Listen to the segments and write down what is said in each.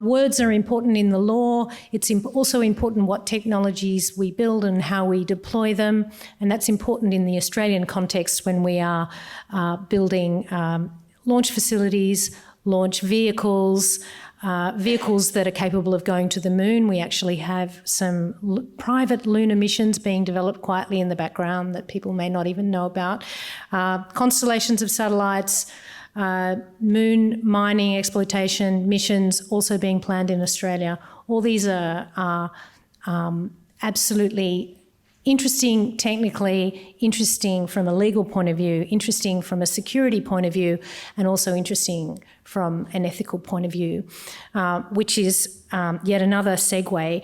Words are important in the law. It's also important what technologies we build and how we deploy them. And that's important in the Australian context when we are building launch facilities, launch vehicles, vehicles that are capable of going to the moon. We actually have some private lunar missions being developed quietly in the background that people may not even know about. Constellations of satellites, moon mining exploitation missions also being planned in Australia. All these are absolutely interesting technically, interesting from a legal point of view, interesting from a security point of view, and also interesting from an ethical point of view, which is yet another segue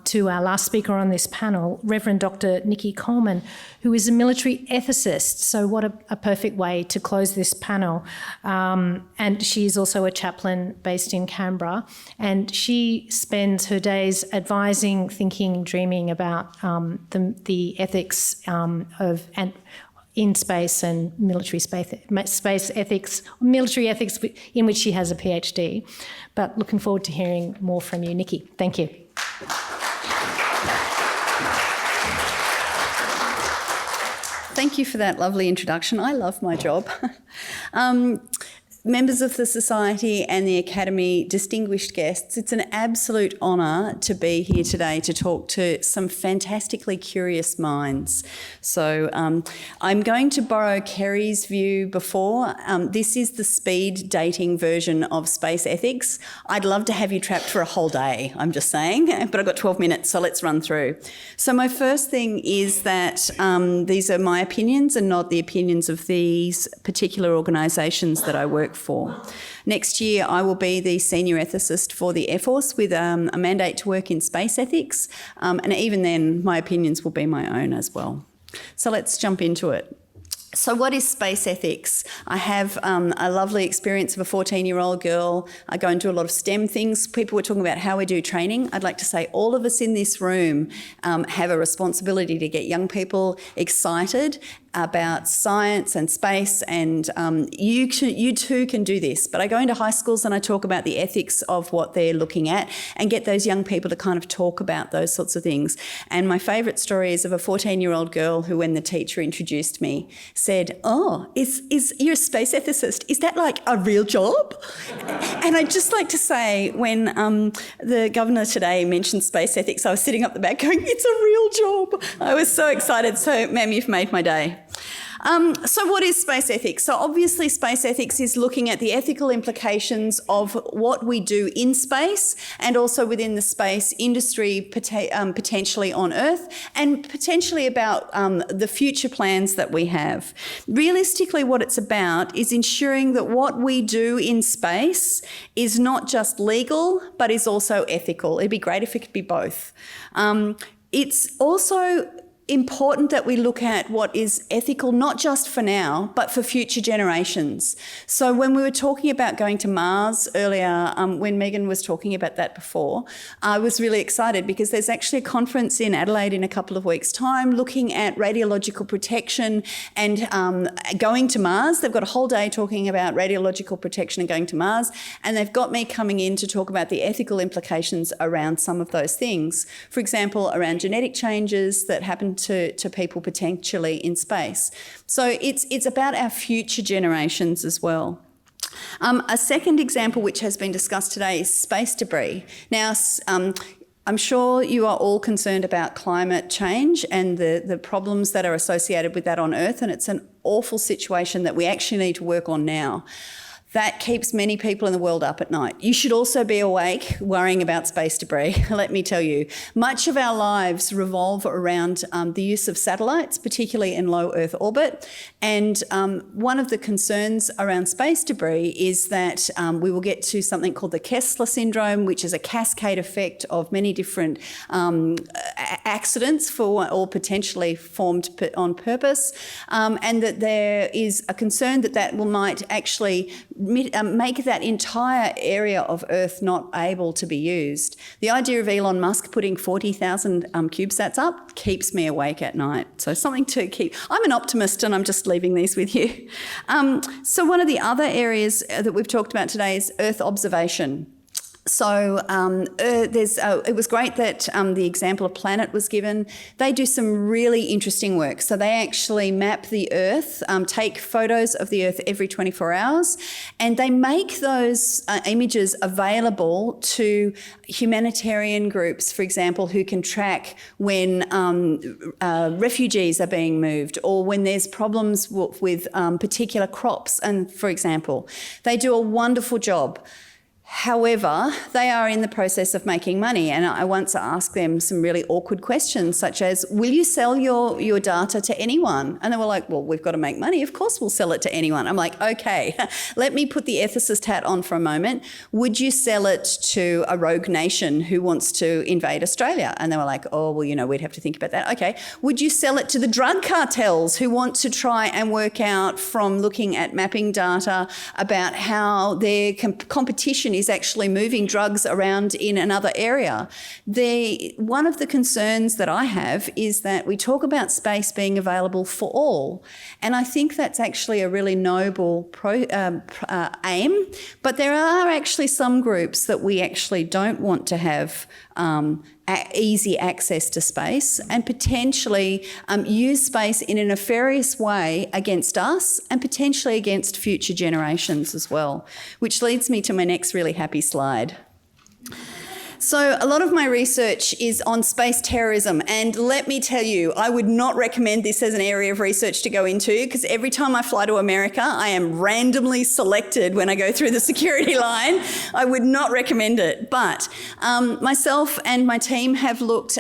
to our last speaker on this panel, Reverend Dr. Nikki Coleman, who is a military ethicist. So what a perfect way to close this panel. And she is also a chaplain based in Canberra, and she spends her days advising, thinking, dreaming about the ethics of in space and military space ethics, military ethics, in which she has a PhD. But looking forward to hearing more from you, Nikki. Thank you. Thank you for that lovely introduction. I love my job. Members of the Society and the Academy, distinguished guests, it's an absolute honour to be here today to talk to some fantastically curious minds. So I'm going to borrow Kerry's view before. This is the speed dating version of space ethics. I'd love to have you trapped for a whole day, I'm just saying, but I've got 12 minutes, so let's run through. So my first thing is that these are my opinions and not the opinions of these particular organisations that I work for. Next year, I will be the senior ethicist for the Air Force with a mandate to work in space ethics, and even then, my opinions will be my own as well. So let's jump into it. So what is space ethics? I have a lovely experience of a 14-year-old girl. I go and do a lot of STEM things. People were talking about how we do training. I'd like to say all of us in this room have a responsibility to get young people excited about science and space, and you too can do this. But I go into high schools and I talk about the ethics of what they're looking at and get those young people to kind of talk about those sorts of things. And my favourite story is of a 14-year-old girl who, when the teacher introduced me, said, "Oh, you're a space ethicist. Is that like a real job?" And I'd just like to say, when the governor today mentioned space ethics, I was sitting up the back going, "It's a real job." I was so excited. So, ma'am, you've made my day. So what is space ethics? So obviously space ethics is looking at the ethical implications of what we do in space and also within the space industry, potentially on Earth, and potentially about the future plans that we have. Realistically, what it's about is ensuring that what we do in space is not just legal, but is also ethical. It'd be great if it could be both. It's also important that we look at what is ethical, not just for now, but for future generations. So when we were talking about going to Mars earlier, when Megan was talking about that before, I was really excited because there's actually a conference in Adelaide in a couple of weeks' time looking at radiological protection and going to Mars. They've got a whole day talking about radiological protection and going to Mars, and they've got me coming in to talk about the ethical implications around some of those things. For example, around genetic changes that happen to people potentially in space. So it's about our future generations as well. A second example which has been discussed today is space debris. Now, I'm sure you are all concerned about climate change and the problems that are associated with that on Earth, and it's an awful situation that we actually need to work on now. That keeps many people in the world up at night. You should also be awake worrying about space debris, let me tell you. Much of our lives revolve around the use of satellites, particularly in low Earth orbit. And one of the concerns around space debris is that we will get to something called the Kessler syndrome, which is a cascade effect of many different accidents or potentially formed on purpose, and that there is a concern that might actually make that entire area of Earth not able to be used. The idea of Elon Musk putting 40,000 CubeSats up keeps me awake at night. So something to keep. I'm an optimist and I'm just leaving these with you. So one of the other areas that we've talked about today is Earth observation. So it was great that the example of Planet was given. They do some really interesting work. So they actually map the Earth, take photos of the Earth every 24 hours, and they make those images available to humanitarian groups, for example, who can track when refugees are being moved or when there's problems with particular crops, and for example. They do a wonderful job. However, they are in the process of making money, and I once asked them some really awkward questions such as, will you sell your data to anyone? And they were like, well, we've got to make money. Of course we'll sell it to anyone. I'm like, okay, let me put the ethicist hat on for a moment. Would you sell it to a rogue nation who wants to invade Australia? And they were like, oh, well, we'd have to think about that. Okay. Would you sell it to the drug cartels who want to try and work out from looking at mapping data about how their competition is actually moving drugs around in another area? One of the concerns that I have is that we talk about space being available for all, and I think that's actually a really noble aim, but there are actually some groups that we actually don't want to have easy access to space and potentially use space in a nefarious way against us and potentially against future generations as well, which leads me to my next really happy slide. So a lot of my research is on space terrorism, and let me tell you, I would not recommend this as an area of research to go into, because every time I fly to America, I am randomly selected when I go through the security line. I would not recommend it. But myself and my team have looked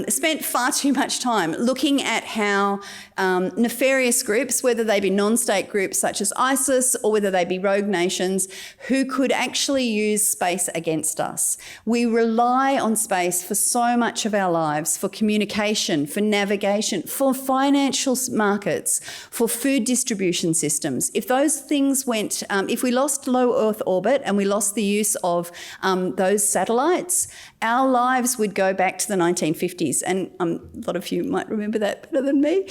spent far too much time looking at how nefarious groups, whether they be non-state groups such as ISIS or whether they be rogue nations, who could actually use space against us. We rely on space for so much of our lives, for communication, for navigation, for financial markets, for food distribution systems. If those things went, if we lost low Earth orbit and we lost the use of those satellites, our lives would go back to the 1950s, and a lot of you might remember that better than me.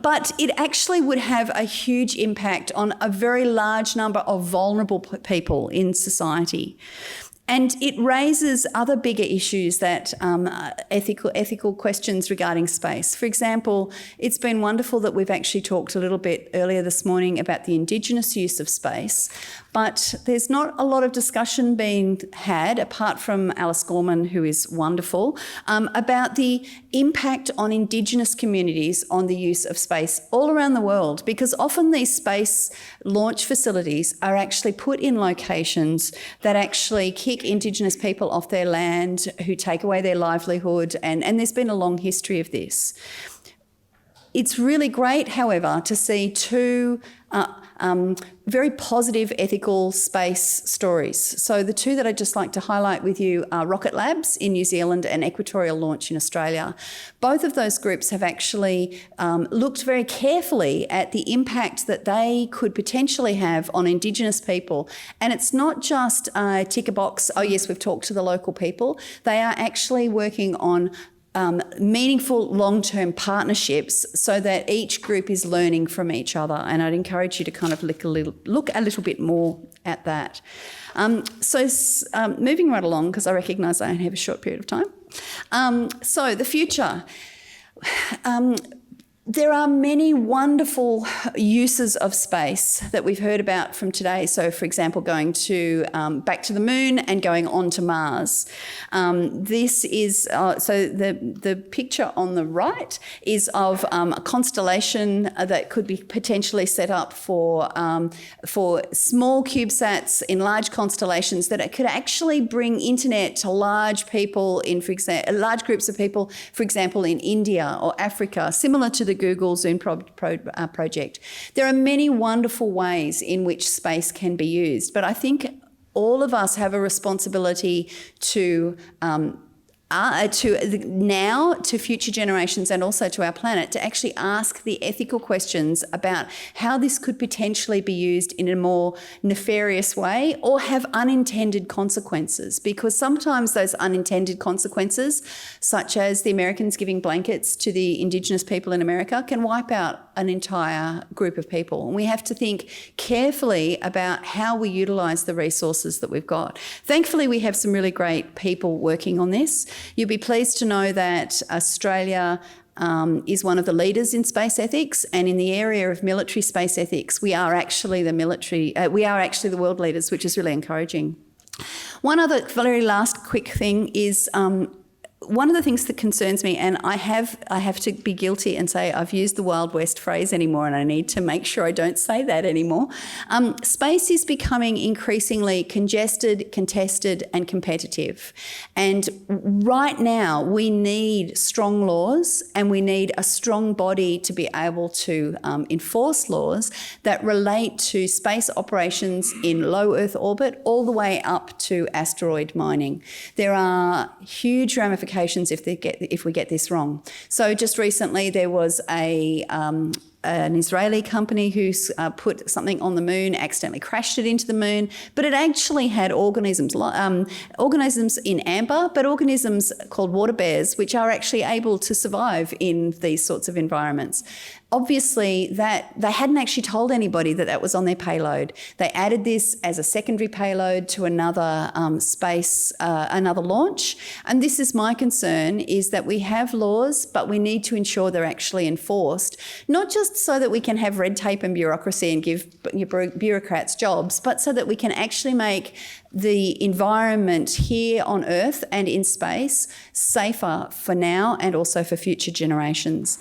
But it actually would have a huge impact on a very large number of vulnerable people in society. And it raises other bigger issues that ethical questions regarding space. For example, it's been wonderful that we've actually talked a little bit earlier this morning about the Indigenous use of space, but there's not a lot of discussion being had, apart from Alice Gorman, who is wonderful, about the impact on Indigenous communities on the use of space all around the world, because often these space launch facilities are actually put in locations that actually kick Indigenous people off their land, who take away their livelihood, and there's been a long history of this. It's really great, however, to see two very positive ethical space stories. So the two that I'd just like to highlight with you are Rocket Labs in New Zealand and Equatorial Launch in Australia. Both of those groups have actually looked very carefully at the impact that they could potentially have on Indigenous people. And it's not just a ticker box, oh yes, we've talked to the local people. They are actually working on meaningful long-term partnerships so that each group is learning from each other, and I'd encourage you to kind of look a little bit more at that. Moving right along, because I recognise I only have a short period of time. So the future. There are many wonderful uses of space that we've heard about from today. So, for example, going to back to the moon and going on to Mars. This is the picture on the right is of a constellation that could be potentially set up for small CubeSats in large constellations that could actually bring internet to large people in, for example, large groups of people, for example, in India or Africa, similar to the Google Zoom project. There are many wonderful ways in which space can be used, but I think all of us have a responsibility to future generations and also to our planet to actually ask the ethical questions about how this could potentially be used in a more nefarious way or have unintended consequences, because sometimes those unintended consequences, such as the Americans giving blankets to the Indigenous people in America, can wipe out an entire group of people. And we have to think carefully about how we utilise the resources that we've got. Thankfully, we have some really great people working on this. You'll be pleased to know that Australia is one of the leaders in space ethics, and in the area of military space ethics, we are actually the world leaders, which is really encouraging. One other very last quick thing is one of the things that concerns me, and I have to be guilty and say I've used the Wild West phrase anymore, and I need to make sure I don't say that anymore. Space is becoming increasingly congested, contested and competitive. And right now we need strong laws, and we need a strong body to be able to enforce laws that relate to space operations in low Earth orbit all the way up to asteroid mining. There are huge ramifications if we get this wrong. So just recently there was an Israeli company who's put something on the moon, accidentally crashed it into the moon, but it actually had organisms in amber, but organisms called water bears, which are actually able to survive in these sorts of environments. Obviously, that they hadn't actually told anybody that that was on their payload. They added this as a secondary payload to another another launch. And this is my concern, is that we have laws, but we need to ensure they're actually enforced, not just so that we can have red tape and bureaucracy and give bureaucrats jobs, but so that we can actually make the environment here on Earth and in space safer for now and also for future generations.